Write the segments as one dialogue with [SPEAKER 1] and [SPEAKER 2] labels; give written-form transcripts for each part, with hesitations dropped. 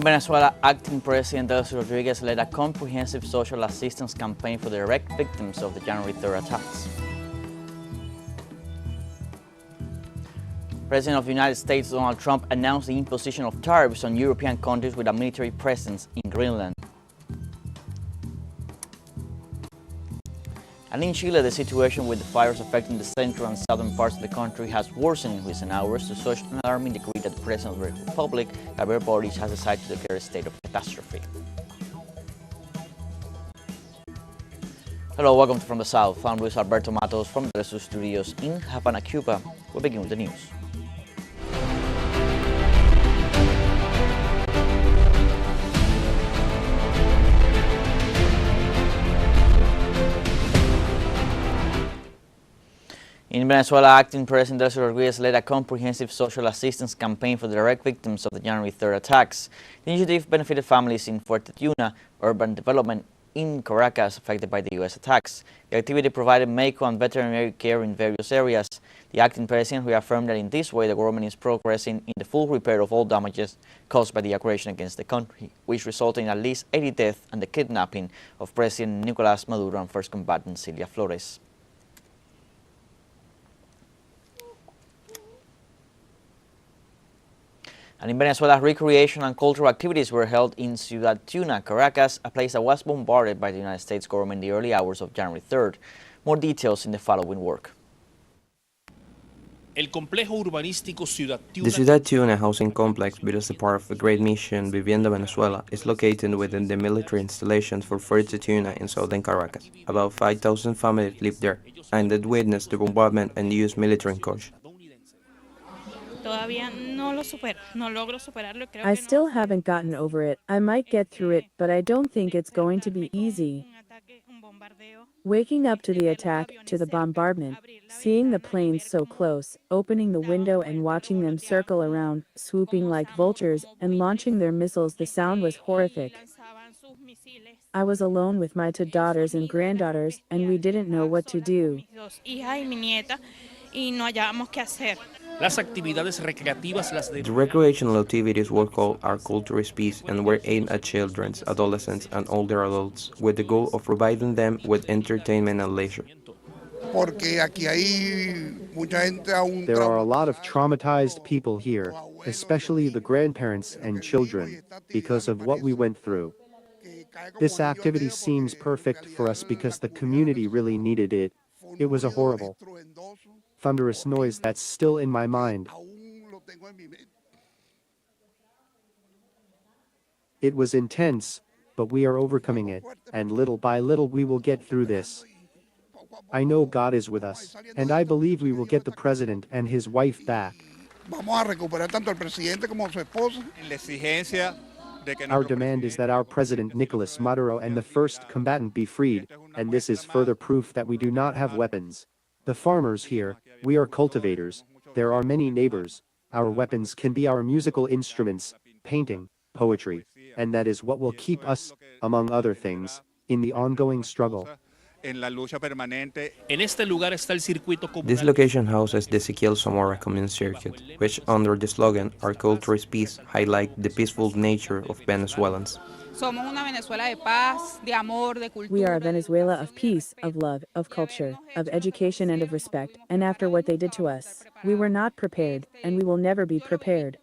[SPEAKER 1] Venezuela, acting President Rodriguez led a comprehensive social assistance campaign for the direct victims of the January 3rd attacks. President of the United States Donald Trump announced the imposition of tariffs on European countries with a military presence in Greenland. And in Chile, the situation with the fires affecting the central and southern parts of the country has worsened in recent hours to such an alarming degree that the President of the Republic, Gabriel Boric, has decided to declare a state of catastrophe. Hello, welcome to From the South. I'm Luis Alberto Matos from the teleSUR studios in Havana, Cuba. We begin with the news. In Venezuela, acting President Rodriguez led a comprehensive social assistance campaign for the direct victims of the January 3rd attacks. The initiative benefited families in Fuerte Tiuna, urban development in Caracas affected by the U.S. attacks. The activity provided medical and veterinary care in various areas. The acting president reaffirmed that in this way the government is progressing in the full repair of all damages caused by the aggression against the country, which resulted in at least 80 deaths and the kidnapping of President Nicolás Maduro and first combatant Cilia Flores. And in Venezuela, recreation and cultural activities were held in Ciudad Tiuna, Caracas, a place that was bombarded by the United States government in the early hours of January 3rd. More details in the following work.
[SPEAKER 2] The
[SPEAKER 3] Ciudad Tiuna housing complex, built as a part of the Great Mission Vivienda Venezuela, is located within the military installations for Fuerte Tiuna in southern Caracas. About 5,000 families live there, and that witnessed the bombardment and the U.S. military incursion.
[SPEAKER 4] I still haven't gotten over it. I might get through it, but I don't think it's going to be easy. Waking up to the attack, to the bombardment, seeing the planes so close, opening the window and watching them circle around, swooping like vultures, and launching their missiles, the sound was horrific. I was alone with my two daughters and granddaughters, and we didn't know what to do.
[SPEAKER 3] The recreational activities were called Our Culture is Peace and were aimed at children, adolescents, and older adults with the goal of providing them with entertainment and leisure.
[SPEAKER 5] There are a lot of traumatized people here, especially the grandparents and children, because of what we went through. This activity seems perfect for us because the community really needed it. It was a horrible, thunderous noise that's still in my mind. It was intense, but we are overcoming it, and little by little we will get through this. I know God is with us, and I believe we will get the president and his wife back. Our demand is that our president Nicolás Maduro and the first combatant be freed, and this is further proof that we do not have weapons. The farmers here, we are cultivators, there are many neighbors, our weapons can be our musical instruments, painting, poetry, and that is what will keep us, among other things, in the ongoing struggle.
[SPEAKER 3] This location houses the Ezequiel Zamora Commune Circuit, which under the slogan, Our Culture is Peace, highlight the peaceful nature of Venezuelans.
[SPEAKER 4] We are a Venezuela of peace, of love, of culture, of education and of respect, and after what they did to us, we were not prepared, and we will never be prepared.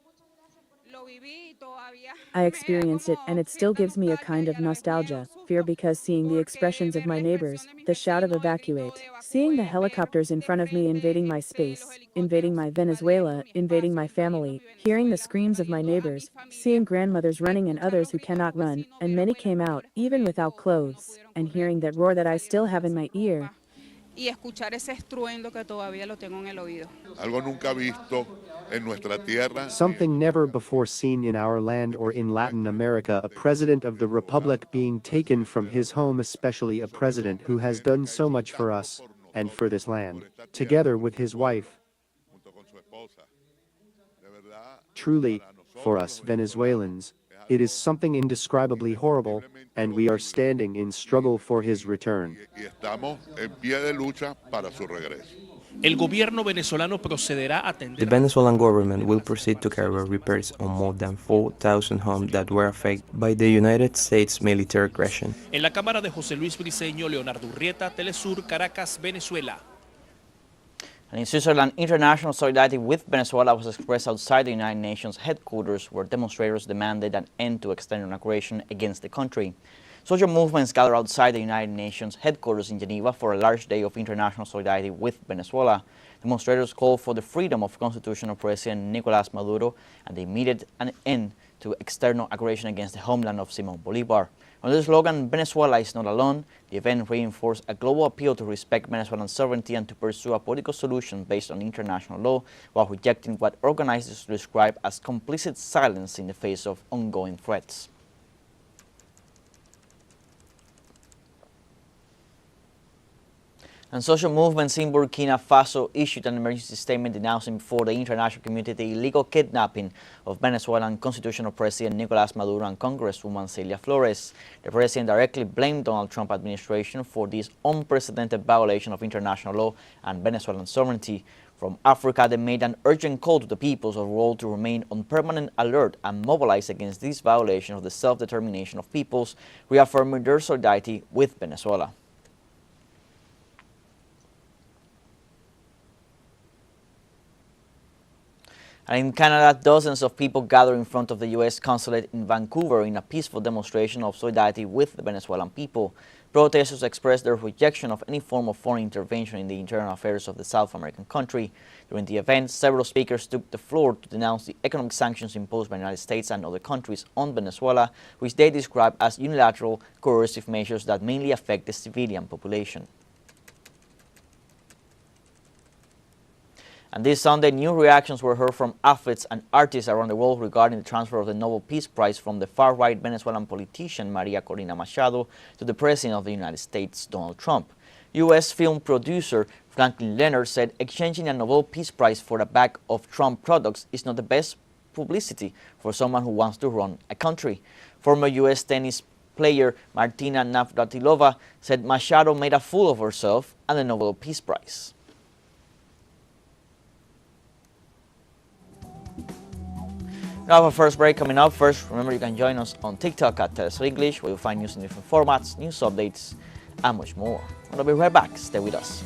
[SPEAKER 4] I experienced it, and it still gives me a kind of nostalgia, fear because seeing the expressions of my neighbors, the shout of evacuate, seeing the helicopters in front of me invading my space, invading my Venezuela, invading my family, hearing the screams of my neighbors, seeing grandmothers running and others who cannot run, and many came out, even without clothes, and hearing that roar that I still have in my ear.
[SPEAKER 5] Something never before seen in our land or in Latin America, a president of the republic being taken from his home, especially a president who has done so much for us and for this land, together with his wife. Truly, for us Venezuelans, it is something indescribably horrible, and we are standing in struggle for his return.
[SPEAKER 2] El gobierno venezolano procederá a
[SPEAKER 3] The
[SPEAKER 2] atender
[SPEAKER 3] Venezuelan government will proceed to carry out repairs on more than 4,000 homes that were affected by the United States military aggression.
[SPEAKER 2] en la cámara de José Luis Briceño, Leonardo Urrieta, Telesur, Caracas, Venezuela.
[SPEAKER 1] And in Switzerland, international solidarity with Venezuela was expressed outside the United Nations headquarters, where demonstrators demanded an end to external aggression against the country. Social movements gathered outside the United Nations headquarters in Geneva for a large day of international solidarity with Venezuela. Demonstrators called for the freedom of constitutional President Nicolás Maduro and the immediate end to external aggression against the homeland of Simón Bolívar. Under the slogan, Venezuela is not alone, the event reinforced a global appeal to respect Venezuelan sovereignty and to pursue a political solution based on international law, while rejecting what organizers describe as complicit silence in the face of ongoing threats. And social movements in Burkina Faso issued an emergency statement denouncing before the international community the illegal kidnapping of Venezuelan constitutional president Nicolás Maduro and Congresswoman Celia Flores. The president directly blamed Donald Trump administration for this unprecedented violation of international law and Venezuelan sovereignty. From Africa, they made an urgent call to the peoples of the world to remain on permanent alert and mobilize against this violation of the self-determination of peoples, reaffirming their solidarity with Venezuela. And in Canada, dozens of people gathered in front of the U.S. consulate in Vancouver in a peaceful demonstration of solidarity with the Venezuelan people. Protesters expressed their rejection of any form of foreign intervention in the internal affairs of the South American country. During the event, several speakers took the floor to denounce the economic sanctions imposed by the United States and other countries on Venezuela, which they described as unilateral, coercive measures that mainly affect the civilian population. And this Sunday, new reactions were heard from athletes and artists around the world regarding the transfer of the Nobel Peace Prize from the far-right Venezuelan politician Maria Corina Machado to the President of the United States, Donald Trump. U.S. film producer Franklin Leonard said exchanging a Nobel Peace Prize for a bag of Trump products is not the best publicity for someone who wants to run a country. Former U.S. tennis player Martina Navratilova said Machado made a fool of herself and the Nobel Peace Prize. Now, our first break coming up. First, remember you can join us on TikTok at teleSUR English, where you'll find news in different formats, news updates, and much more. I'll be right back. Stay with us.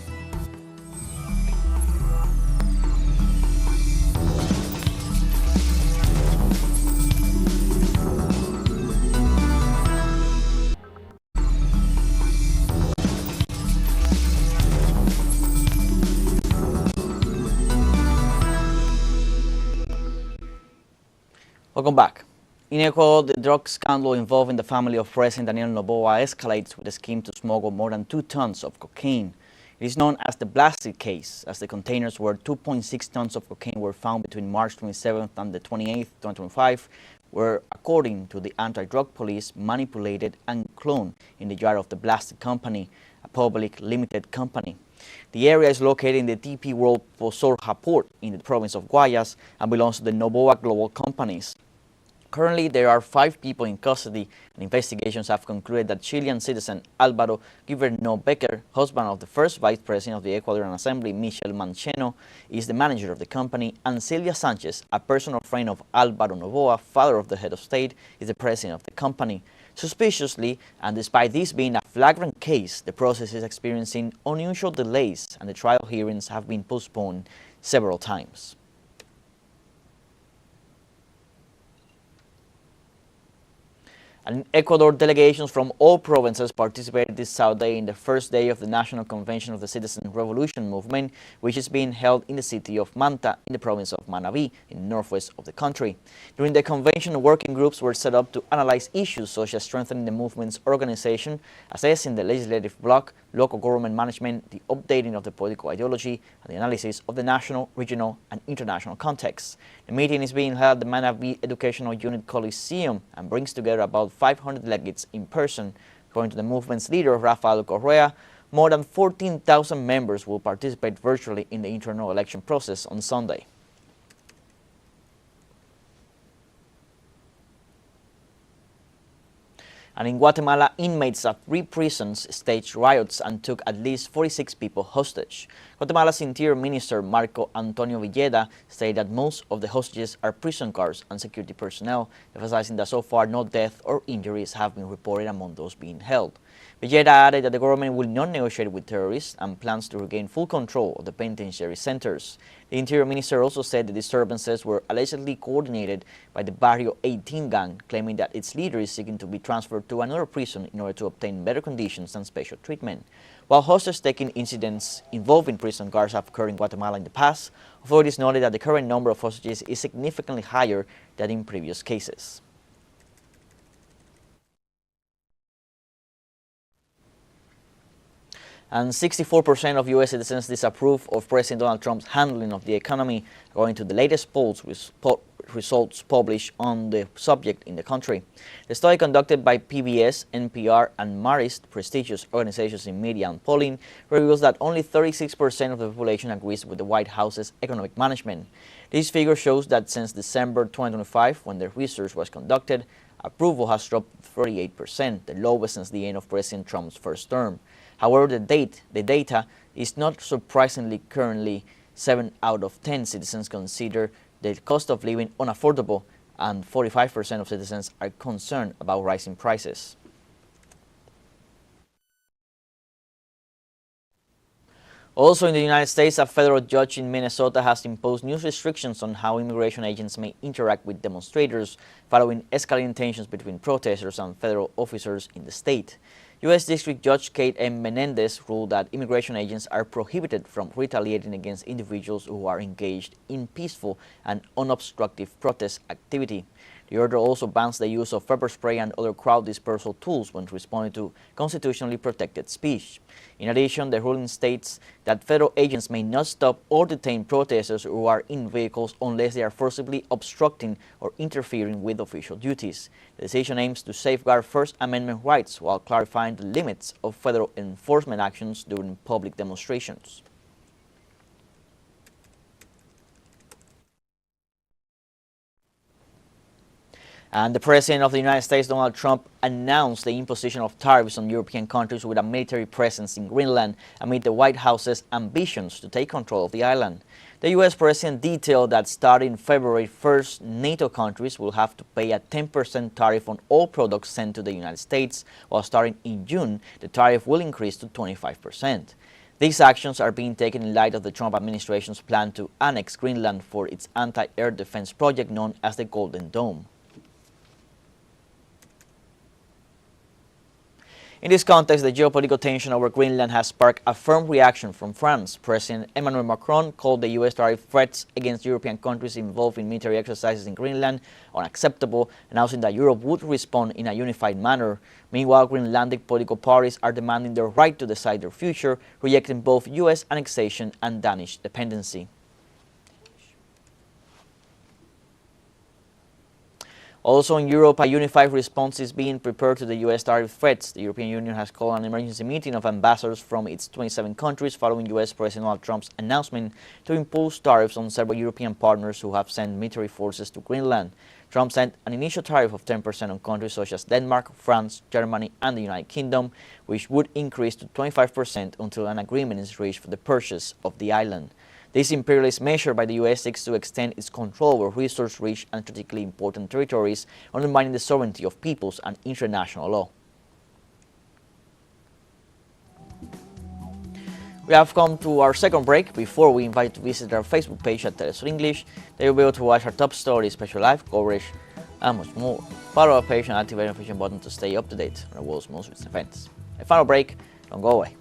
[SPEAKER 1] Welcome back. In Ecuador, the drug scandal involving the family of President Daniel Noboa escalates with a scheme to smuggle more than 2 tons of cocaine. It is known as the blasted case, as the containers where 2.6 tons of cocaine were found between March 27th and the 28th, 2025, were, according to the anti-drug police, manipulated and cloned in the yard of the blasted company, a public limited company. The area is located in the DP World Pozorja port in the province of Guayas and belongs to the Noboa Global Companies. Currently, there are 5 people in custody, and investigations have concluded that Chilean citizen Álvaro Guillermo Becker, husband of the first vice president of the Ecuadorian Assembly, Michel Mancheno, is the manager of the company, and Silvia Sanchez, a personal friend of Álvaro Noboa, father of the head of state, is the president of the company. Suspiciously, and despite this being a flagrant case, the process is experiencing unusual delays, and the trial hearings have been postponed several times. And in Ecuador, delegations from all provinces participated this Saturday in the first day of the National Convention of the Citizen Revolution Movement, which is being held in the city of Manta in the province of Manabí, in the northwest of the country. During the convention, working groups were set up to analyze issues such as strengthening the movement's organization, assessing the legislative bloc, local government management, the updating of the political ideology, and the analysis of the national, regional, and international context. The meeting is being held at the Manabí Educational Unit Coliseum and brings together about 500 delegates in person. According to the movement's leader, Rafael Correa, more than 14,000 members will participate virtually in the internal election process on Sunday. And in Guatemala, inmates of 3 prisons staged riots and took at least 46 people hostage. Guatemala's Interior Minister Marco Antonio Villeda stated that most of the hostages are prison guards and security personnel, emphasizing that so far no deaths or injuries have been reported among those being held. Villeda added that the government will not negotiate with terrorists and plans to regain full control of the penitentiary centers. The Interior Minister also said the disturbances were allegedly coordinated by the Barrio 18 gang, claiming that its leader is seeking to be transferred to another prison in order to obtain better conditions and special treatment. While hostage-taking incidents involving prison guards have occurred in Guatemala in the past, authorities noted that the current number of hostages is significantly higher than in previous cases. And 64% of U.S. citizens disapprove of President Donald Trump's handling of the economy, according to the latest polls results published on the subject in the country. The study conducted by PBS, NPR, and Marist, prestigious organizations in media and polling, reveals that only 36% of the population agrees with the White House's economic management. This figure shows that since December 2025, when the research was conducted, approval has dropped 38%, the lowest since the end of President Trump's first term. However, the data is not surprisingly. Currently, 7 out of 10 citizens consider the cost of living unaffordable, and 45% of citizens are concerned about rising prices. Also in the United States, a federal judge in Minnesota has imposed new restrictions on how immigration agents may interact with demonstrators following escalating tensions between protesters and federal officers in the state. U.S. District Judge Kate M. Menendez ruled that immigration agents are prohibited from retaliating against individuals who are engaged in peaceful and unobstructive protest activity. The order also bans the use of pepper spray and other crowd dispersal tools when responding to constitutionally protected speech. In addition, the ruling states that federal agents may not stop or detain protesters who are in vehicles unless they are forcibly obstructing or interfering with official duties. The decision aims to safeguard First Amendment rights while clarifying the limits of federal enforcement actions during public demonstrations. And the President of the United States, Donald Trump, announced the imposition of tariffs on European countries with a military presence in Greenland amid the White House's ambitions to take control of the island. The U.S. President detailed that starting February 1st, NATO countries will have to pay a 10% tariff on all products sent to the United States, while starting in June, the tariff will increase to 25%. These actions are being taken in light of the Trump administration's plan to annex Greenland for its anti-air defense project known as the Golden Dome. In this context, the geopolitical tension over Greenland has sparked a firm reaction from France. President Emmanuel Macron called the U.S. tariff threats against European countries involved in military exercises in Greenland unacceptable, announcing that Europe would respond in a unified manner. Meanwhile, Greenlandic political parties are demanding their right to decide their future, rejecting both U.S. annexation and Danish dependency. Also in Europe, a unified response is being prepared to the U.S. tariff threats. The European Union has called an emergency meeting of ambassadors from its 27 countries following U.S. President Donald Trump's announcement to impose tariffs on several European partners who have sent military forces to Greenland. Trump sent an initial tariff of 10% on countries such as Denmark, France, Germany, and the United Kingdom, which would increase to 25% until an agreement is reached for the purchase of the island. This imperialist measure by the U.S. seeks to extend its control over resource-rich and strategically important territories, undermining the sovereignty of peoples and international law. We have come to our second break. Before we invite you to visit our Facebook page at teleSUR English, there you'll be able to watch our top stories, special live coverage, and much more. Follow our page and activate the notification button to stay up to date on the world's most recent events. A final break, don't go away.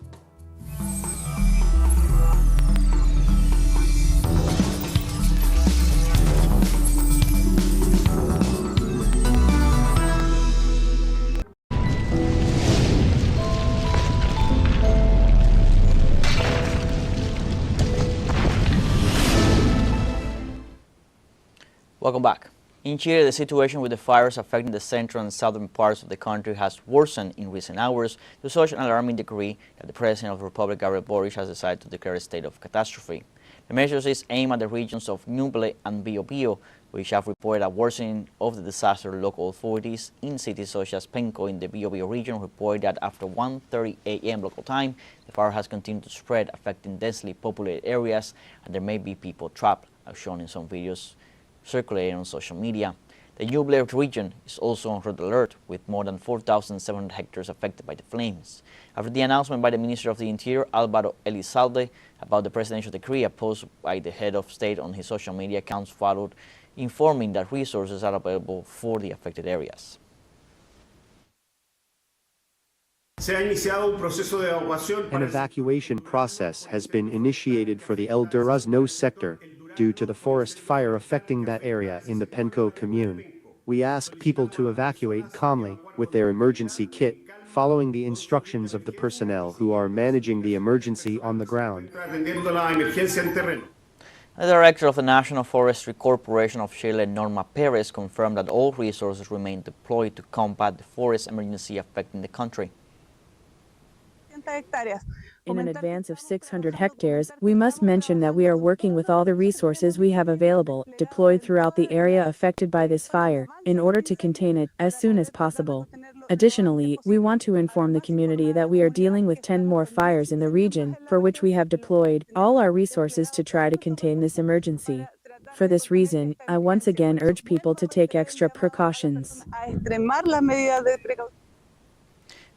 [SPEAKER 1] Welcome back. In Chile, the situation with the fires affecting the central and southern parts of the country has worsened in recent hours to such an alarming degree that the President of the Republic, Gabriel Boric, has decided to declare a state of catastrophe. The measures is aimed at the regions of Ñuble and Biobío, which have reported a worsening of the disaster. Local authorities in cities such as Penco in the Biobío region report that after 1:30 a.m. local time, the fire has continued to spread, affecting densely populated areas, and there may be people trapped, as shown in some videos circulating on social media. The Ñuble region is also on red alert, with more than 4,700 hectares affected by the flames. After the announcement by the Minister of the Interior, Álvaro Elizalde, about the presidential decree, a post by the head of state on his social media accounts followed, informing that resources are available for the affected areas.
[SPEAKER 5] An evacuation process has been initiated for the El Durazno sector due to the forest fire affecting that area in the Penco commune. We ask people to evacuate calmly with their emergency kit, following the instructions of the personnel who are managing the emergency on the ground.
[SPEAKER 1] The director of the National Forestry Corporation of Chile, Norma Perez, confirmed that all resources remain deployed to combat the forest emergency affecting the country.
[SPEAKER 4] In an advance of 600 hectares, we must mention that we are working with all the resources we have available, deployed throughout the area affected by this fire, in order to contain it as soon as possible. Additionally, we want to inform the community that we are dealing with 10 more fires in the region, for which we have deployed all our resources to try to contain this emergency. For this reason, I once again urge people to take extra precautions.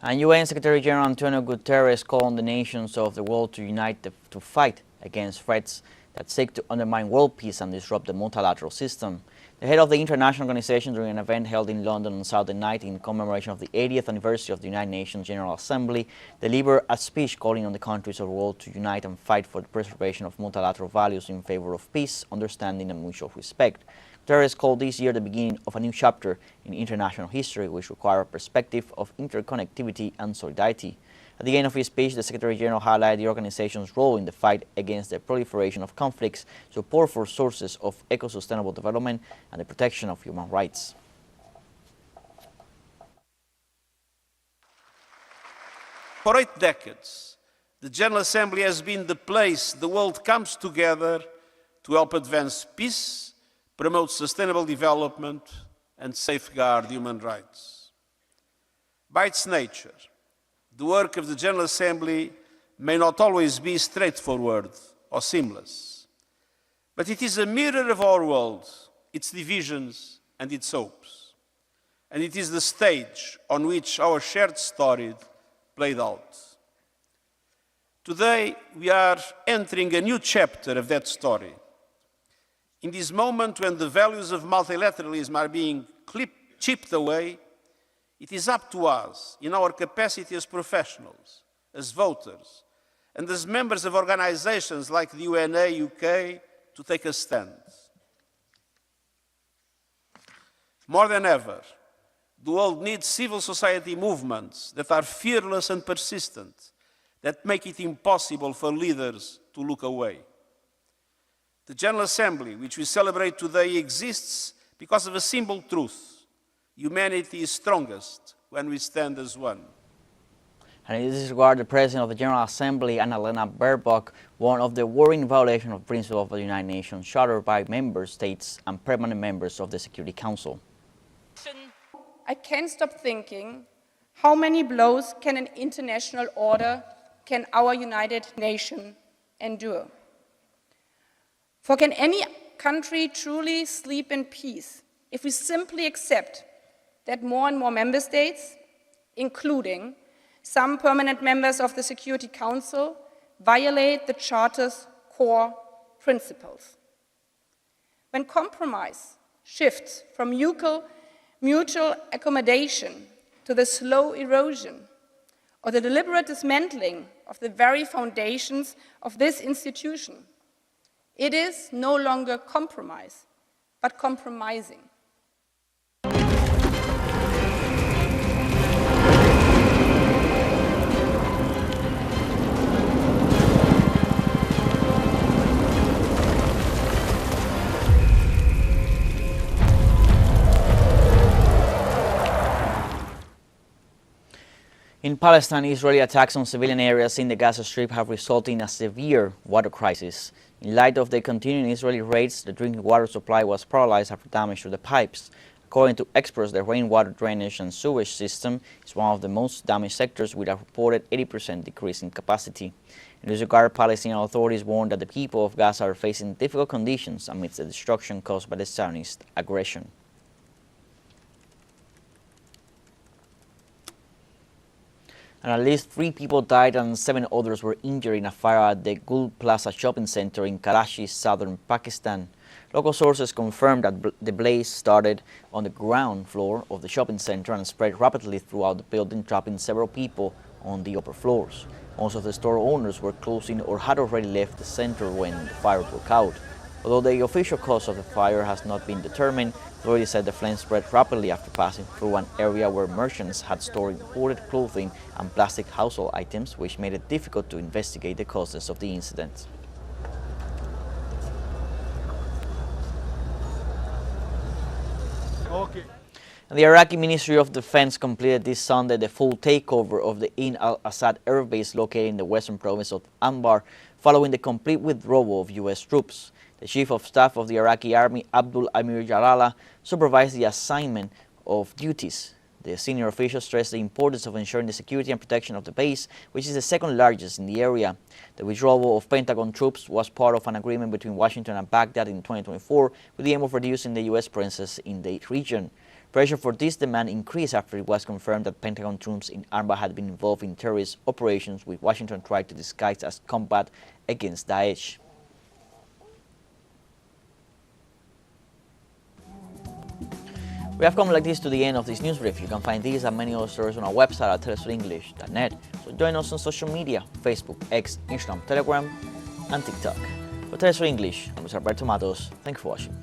[SPEAKER 1] And UN Secretary General Antonio Guterres called on the nations of the world to unite to fight against threats that seek to undermine world peace and disrupt the multilateral system. The head of the international organization, during an event held in London on Saturday night in commemoration of the 80th anniversary of the United Nations General Assembly, delivered a speech calling on the countries of the world to unite and fight for the preservation of multilateral values in favor of peace, understanding, and mutual respect. Guterres called this year the beginning of a new chapter in international history, which requires a perspective of interconnectivity and solidarity. At the end of his speech, the Secretary General highlighted the organization's role in the fight against the proliferation of conflicts, support for sources of eco-sustainable development, and the protection of human rights.
[SPEAKER 6] For 8 decades, the General Assembly has been the place the world comes together to help advance peace, promote sustainable development, and safeguard human rights. By its nature, the work of the General Assembly may not always be straightforward or seamless, but it is a mirror of our world, its divisions and its hopes, and it is the stage on which our shared story played out. Today, we are entering a new chapter of that story. In this moment when the values of multilateralism are being chipped away, it is up to us, in our capacity as professionals, as voters, and as members of organizations like the UNA UK, to take a stand. More than ever, the world needs civil society movements that are fearless and persistent, that make it impossible for leaders to look away. The General Assembly, which we celebrate today, exists because of a simple truth. Humanity is strongest when we stand as one.
[SPEAKER 1] And in this regard, the President of the General Assembly, Annalena Baerbock, warned of the worrying violation of principles of the United Nations Charter by member states and permanent members of the Security Council.
[SPEAKER 7] I can't stop thinking, how many blows can an international order, can our United Nation endure? For can any country truly sleep in peace if we simply accept that more and more member states, including some permanent members of the Security Council, violate the Charter's core principles? When compromise shifts from mutual accommodation to the slow erosion or the deliberate dismantling of the very foundations of this institution, it is no longer compromise, but compromising.
[SPEAKER 1] In In Palestine, Israeli attacks on civilian areas in the Gaza Strip have resulted in a severe water crisis. In light of the continuing Israeli raids, the drinking water supply was paralyzed after damage to the pipes. According to experts, the rainwater drainage and sewage system is one of the most damaged sectors, with a reported 80% decrease in capacity. In this regard, Palestinian authorities warned that the people of Gaza are facing difficult conditions amidst the destruction caused by the Zionist aggression. And at least 3 people died and 7 others were injured in a fire at the Gul Plaza shopping center in Karachi, southern Pakistan. Local sources confirmed that the blaze started on the ground floor of the shopping center and spread rapidly throughout the building, trapping several people on the upper floors. Most of the store owners were closing or had already left the center when the fire broke out. Although the official cause of the fire has not been determined, authorities said the flames spread rapidly after passing through an area where merchants had stored imported clothing and plastic household items, which made it difficult to investigate the causes of the incident. And the Iraqi Ministry of Defense completed this Sunday the full takeover of the Ain al-Assad air base located in the western province of Anbar, following the complete withdrawal of U.S. troops. The Chief of Staff of the Iraqi Army, Abdul Amir Jalala, supervised the assignment of duties. The senior official stressed the importance of ensuring the security and protection of the base, which is the second largest in the area. The withdrawal of Pentagon troops was part of an agreement between Washington and Baghdad in 2024 with the aim of reducing the U.S. presence in the region. Pressure for this demand increased after it was confirmed that Pentagon troops in Anbar had been involved in terrorist operations, which Washington tried to disguise as combat against Daesh. We have come like this to the end of this news brief. You can find these and many other stories on our website at telesurenglish.net. So join us on social media: Facebook, X, Instagram, Telegram, and TikTok. For TeleSUR English, I'm Mr. Alberto Matos. Thank you for watching.